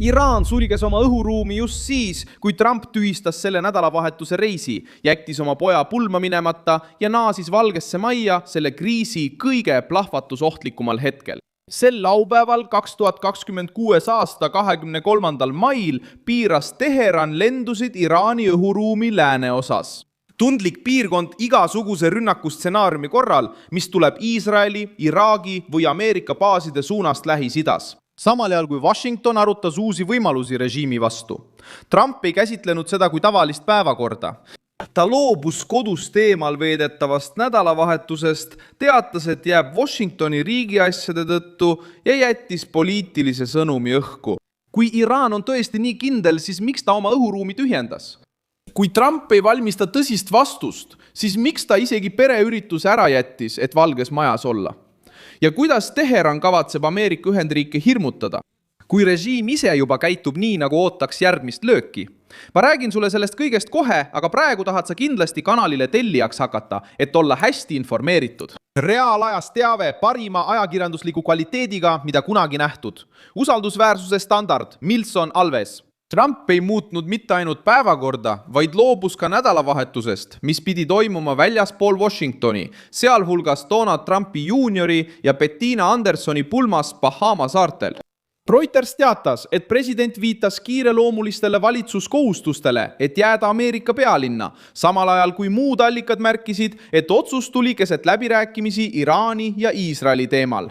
Iraan sulges oma õhuruumi just siis, kui Trump tühistas selle nädalavahetuse reisi, jättis oma poja pulma minemata ja naasis Valgesse Majja selle kriisi kõige plahvatusohtlikumal hetkel. Sel laupäeval 2026. aasta 23. mail piiras Teheran lendusid Iraani õhuruumi lääneosas. Tundlik piirkond igasuguse rünnakustsenaariumi korral, mis tuleb Iisraeli, Iraagi või Ameerika baaside suunast Lähis-Idas. Samal ajal kui Washington arutas uusi võimalusi režiimi vastu. Trump ei käsitlenud seda kui tavalist päevakorda. Ta loobus kodust eemal veedetavast nädalavahetusest, teatas, et jääb Washingtoni riigiasjade tõttu ja jättis poliitilise sõnumi õhku. Kui Iraan on tõesti nii kindel, siis miks ta oma õhuruumi tühjendas? Kui Trump ei valmista tõsist vastust, siis miks ta isegi pereürituse ära jättis, et Valges Majas olla? Ja kuidas Teheran kavatseb Ameerika Ühendriike hirmutada, kui režiim ise juba käitub nii, nagu ootaks järgmist lööki? Ma räägin sulle sellest kõigest kohe, aga praegu tahad sa kindlasti kanalile tellijaks hakata, et olla hästi informeeritud. Reaalajas teave parima ajakirjandusliku kvaliteediga, mida kunagi nähtud. Usaldusväärsuse standard, Milson Alves. Trump ei muutnud mitte ainult päevakorda, vaid loobus ka nädalavahetusest, mis pidi toimuma väljaspool Washingtoni, sealhulgas Donald Trumpi juuniori ja Bettina Andersoni pulmas Bahama saartel. Reuters teatas, et president viitas kiireloomulistele valitsuskohustustele, et jääda Ameerika pealinna, samal ajal kui muud allikad märkisid, et otsus tuli keset läbirääkimisi Iraani ja Iisraeli teemal.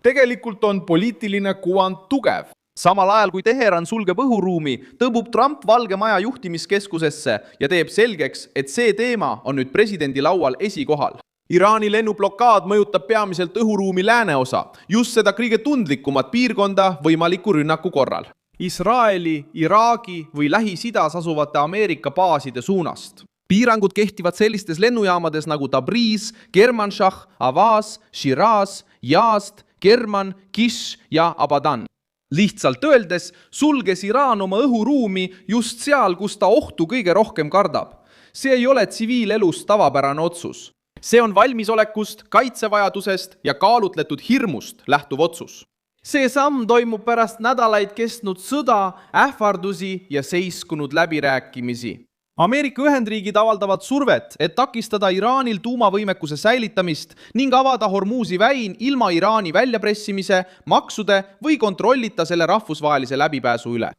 Tegelikult on poliitiline kuvand tugev. Samal ajal kui Teheran sulgeb õhuruumi, tõmbub Trump Valge Maja juhtimiskeskusesse ja teeb selgeks, et see teema on nüüd presidendi laual esikohal. Iraani lennublokaad mõjutab peamiselt õhuruumi lääneosa, just seda kõige tundlikumat piirkonda võimaliku rünnaku korral. Iisraeli, Iraagi või Lähis-Idas asuvate Ameerika baaside suunast. Piirangud kehtivad sellistes lennujaamades nagu Tabriz, Kermanshah, Avaz, Shiraz, Yazd, Kerman, Kish ja Abadan. Lihtsalt öeldes sulges Iraan oma õhuruumi just seal, kus ta ohtu kõige rohkem kardab. See ei ole tsiviilelust tavapärane otsus. See on valmisolekust, kaitsevajadusest ja kaalutletud hirmust lähtuv otsus. See samm toimub pärast nädalaid kestnud sõda, ähvardusi ja seiskunud läbirääkimisi. Ameerika Ühendriigid avaldavad survet, et takistada Iraanil tuumavõimekuse säilitamist ning avada Hormuzi väin ilma Iraani väljapressimise, maksude või kontrollita selle rahvusvahelise läbipääsu üle.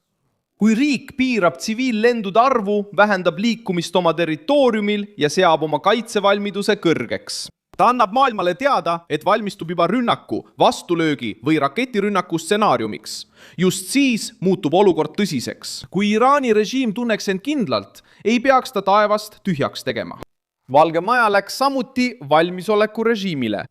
Kui riik piirab tsiviillendude arvu, vähendab liikumist oma territooriumil ja seab oma kaitsevalmiduse kõrgeks. Ta annab maailmale teada, et valmistub juba rünnaku, vastulöögi või raketirünnaku stsenaariumiks. Just siis muutub olukord tõsiseks. Kui Iraani režiim tunneks end kindlalt, ei peaks ta taevast tühjaks tegema. Valge Maja läks samuti valmisoleku režiimile.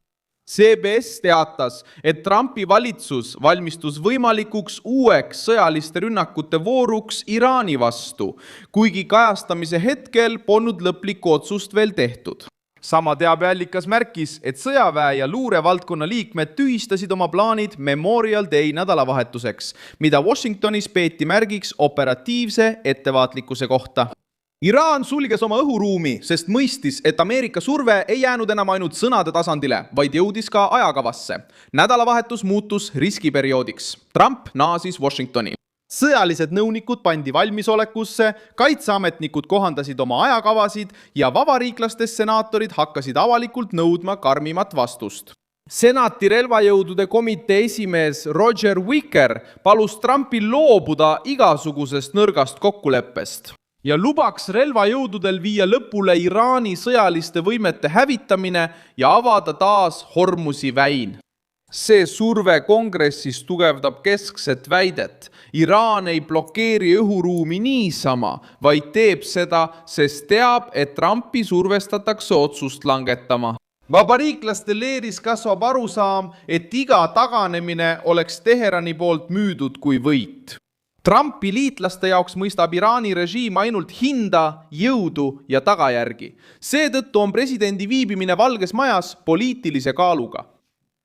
CBS teatas, et Trumpi valitsus valmistus võimalikuks uueks sõjaliste rünnakute vooruks Iraani vastu, kuigi kajastamise hetkel polnud lõplikku otsust veel tehtud. Sama teabeallikas märkis, et sõjaväe ja luurevaldkonna liikmed tühistasid oma plaanid Memorial Day nädalavahetuseks, mida Washingtonis peeti märgiks operatiivse ettevaatlikkuse kohta. Iraan sulges oma õhuruumi, sest mõistis, et Ameerika surve ei jäänud enam ainult sõnade tasandile, vaid jõudis ka ajakavasse. Nädalavahetus muutus riskiperioodiks. Trump naasis Washingtoni. Sõjalised nõunikud pandi valmisolekusse, kaitseametnikud kohandasid oma ajakavasid ja vabariiklastest senaatorid hakkasid avalikult nõudma karmimat vastust. Senati relvajõudude komitee esimees Roger Wicker palus Trumpil loobuda igasugusest nõrgast kokkuleppest ja lubaks relvajõududel viia lõpule Iraani sõjaliste võimete hävitamine ja avada taas Hormuzi väin. See surve kongressis tugevdab keskset väidet. Iraan ei blokeeri õhuruumi niisama, vaid teeb seda, sest teab, et Trumpi survestatakse otsust langetama. Vabariiklaste leeris kasvab arusaam, et iga taganemine oleks Teherani poolt müüdud kui võit. Trumpi liitlaste jaoks mõistab Iraani režiim ainult hinda, jõudu ja tagajärgi. Seetõttu on presidendi viibimine Valges Majas poliitilise kaaluga.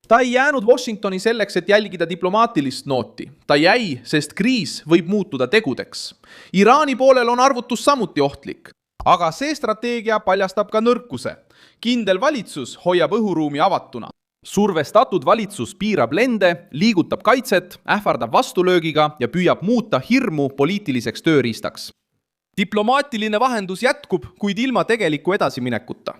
Ta ei jäänud Washingtoni selleks, et jälgida diplomaatilist nooti. Ta jäi, sest kriis võib muutuda tegudeks. Iraani poolel on arvutus samuti ohtlik. Aga see strateegia paljastab ka nõrkuse. Kindel valitsus hoiab õhuruumi avatuna. survestatud valitsus piirab lende, liigutab kaitset, ähvardab vastulöögiga ja püüab muuta hirmu poliitiliseks tööriistaks. Diplomaatiline vahendus jätkub, kuid ilma tegeliku edasiminekuta.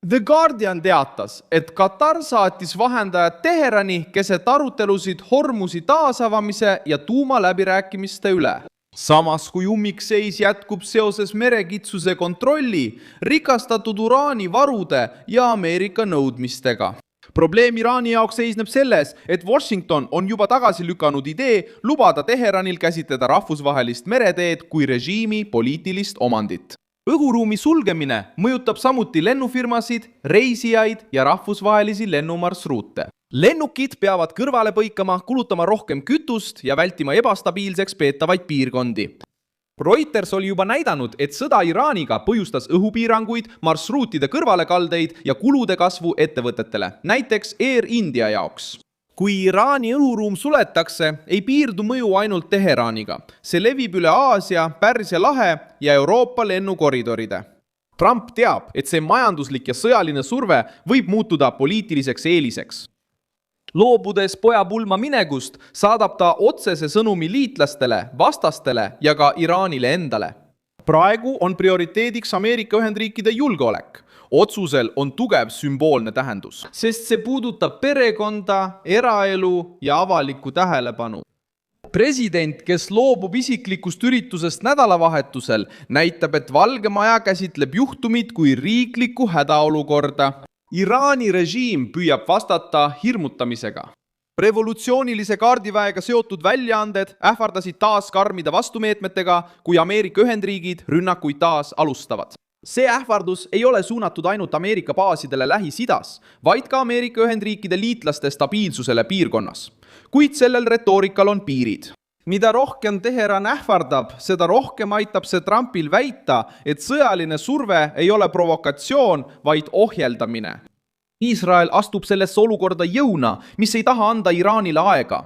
The Guardian teatas, et Katar saatis vahendajad Teherani keset arutelusid Hormuzi taasavamise ja tuumaläbirääkimiste üle. Samas kui ummikseis jätkub seoses merekitsuse kontrolli, rikastatud uraanivarude ja Ameerika nõudmistega. Probleem Iraani jaoks seisneb selles, et Washington on juba tagasi lükanud idee lubada Teheranil käsitleda rahvusvahelist mereteed kui režiimi poliitilist omandit. Õhuruumi sulgemine mõjutab samuti lennufirmasid, reisijaid ja rahvusvahelisi lennumarsruute. Lennukid peavad kõrvale põikama, kulutama rohkem kütust ja vältima ebastabiilseks peetavaid piirkondi. Reuters oli juba näidanud, et sõda Iraaniga põhjustas õhupiiranguid, marsruutide kõrvalekaldeid ja kulude kasvu ettevõtetele, näiteks Air India jaoks. Kui Iraani õhuruum suletakse, ei piirdu mõju ainult Teheraniga. See levib üle Aasia, Pärsia lahe ja Euroopa lennukoridoride. Trump teab, et see majanduslik ja sõjaline surve võib muutuda poliitiliseks eeliseks. Loobudes poja pulma minekust, saadab ta otsese sõnumi liitlastele, vastastele ja ka Iraanile endale. Praegu on prioriteediks Ameerika Ühendriikide julgeolek. Otsusel on tugev sümboolne tähendus, sest see puudutab perekonda, eraelu ja avalikku tähelepanu. President, kes loobub isiklikust üritusest nädalavahetusel, näitab, et Valge Maja käsitleb juhtumit kui riiklikku hädaolukorda. Iraani režiim püüab vastata hirmutamisega. Revolutsioonilise kaardiväega seotud väljaanded ähvardasid taas karmide vastumeetmetega, kui Ameerika Ühendriigid rünnakuid taas alustavad. See ähvardus ei ole suunatud ainult Ameerika baasidele Lähis-Idas, vaid ka Ameerika Ühendriikide liitlaste stabiilsusele piirkonnas. Kuid sellel retoorikal on piirid. Mida rohkem Teheran ähvardab, seda rohkem aitab see Trumpil väita, et sõjaline surve ei ole provokatsioon, vaid ohjeldamine. Iisrael astub sellesse olukorda jõuna, mis ei taha anda Iraanile aega.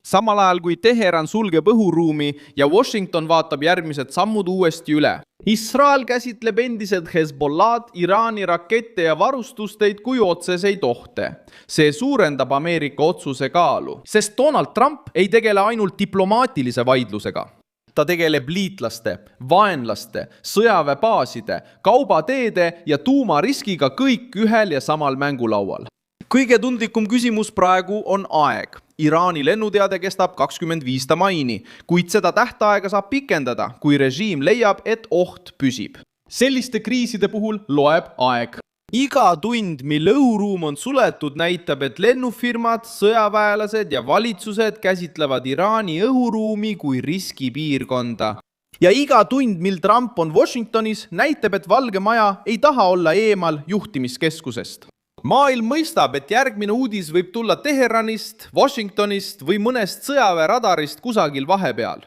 Samal ajal kui Teheran sulgeb õhuruumi ja Washington vaatab järgmised sammud uuesti üle. Iisrael käsitleb endiselt Hezbollah'd, Iraani rakette ja varustusteid kui otseseid ohte. See suurendab Ameerika otsuse kaalu, sest Donald Trump ei tegele ainult diplomaatilise vaidlusega. Ta tegeleb liitlaste, vaenlaste, sõjaväebaaside, kaubateede ja tuumariskiga kõik ühel ja samal mängulaual. Kõige tundlikum küsimus praegu on aeg. Iraani lennuteade kestab 25. maini, kuid seda tähtaega saab pikendada, kui režiim leiab, et oht püsib. Selliste kriiside puhul loeb aeg. Iga tund, mil õhuruum on suletud, näitab, et lennufirmad, sõjaväelased ja valitsused käsitlevad Iraani õhuruumi kui riskipiirkonda. Ja iga tund, mil Trump on Washingtonis, näitab, et Valge Maja ei taha olla eemal juhtimiskeskusest. Maailm mõistab, et järgmine uudis võib tulla Teheranist, Washingtonist või mõnest sõjaväeradarist kusagil vahepeal.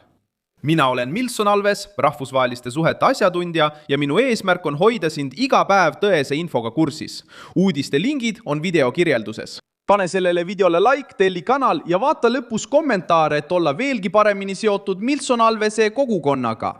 Mina olen Milson Alves, rahvusvaheliste suhete asjatundja ja minu eesmärk on hoida sind iga päev tõese infoga kursis. Uudiste lingid on video kirjelduses. Pane sellele videole like, telli kanal ja vaata lõpus kommentaare, et olla veelgi paremini seotud Milson Alvese kogukonnaga.